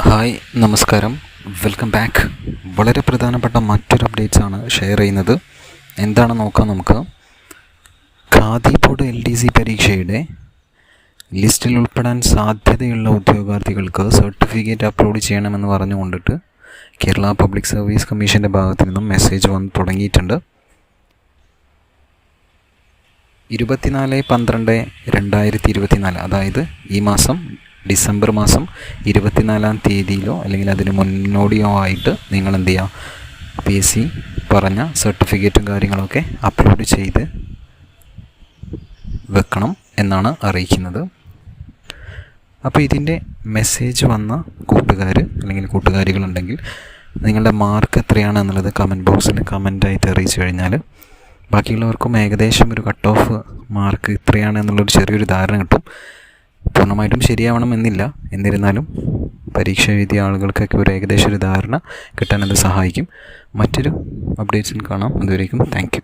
Hi നമസ്കാരം, welcome back. വളരെ പ്രധാനപ്പെട്ട മറ്റൊരു അപ്ഡേറ്റ്സാണ് ഷെയർ ചെയ്യുന്നത്. എന്താണ് നോക്കാം നമുക്ക്. ഖാദി ബോർഡ് LDC പരീക്ഷയുടെ ലിസ്റ്റിൽ ഉൾപ്പെടാൻ സാധ്യതയുള്ള ഉദ്യോഗാർത്ഥികൾക്ക് സർട്ടിഫിക്കറ്റ് അപ്ലോഡ് ചെയ്യണമെന്ന് പറഞ്ഞുകൊണ്ടിട്ട് കേരള പബ്ലിക് സർവീസ് കമ്മീഷൻ്റെ ഭാഗത്തു നിന്നും മെസ്സേജ് വന്ന് തുടങ്ങിയിട്ടുണ്ട്. 24/12/2024, അതായത് ഈ മാസം ഡിസംബർ മാസം 24-ാം തീയതിയിലോ അല്ലെങ്കിൽ അതിന് മുന്നോടിയോ ആയിട്ട് നിങ്ങൾ എന്ത് ചെയ്യുക, PSC പറഞ്ഞ സർട്ടിഫിക്കറ്റും കാര്യങ്ങളൊക്കെ അപ്ലോഡ് ചെയ്ത് വെക്കണം എന്നാണ് അറിയിക്കുന്നത്. അപ്പോൾ ഇതിൻ്റെ മെസ്സേജ് വന്ന കൂട്ടുകാർ അല്ലെങ്കിൽ കൂട്ടുകാരികളുണ്ടെങ്കിൽ നിങ്ങളുടെ മാർക്ക് എത്രയാണ് എന്നുള്ളത് കമൻറ്റ് ബോക്സിൽ കമൻറ്റായിട്ട് അറിയിച്ചു കഴിഞ്ഞാൽ ബാക്കിയുള്ളവർക്കും ഏകദേശം ഒരു കട്ട് ഓഫ് മാർക്ക് ഇത്രയാണ് എന്നുള്ളൊരു ചെറിയൊരു ധാരണ കിട്ടും. പൂർണ്ണമായിട്ടും ശരിയാവണം എന്നില്ല, എന്നിരുന്നാലും പരീക്ഷ എഴുതിയ ആളുകൾക്കൊക്കെ ഒരു ഏകദേശം ഒരു ധാരണ കിട്ടാൻ അത് സഹായിക്കും. മറ്റൊരു അപ്ഡേറ്റ്സിൽ കാണാം. അതുവരേക്കും താങ്ക് യു.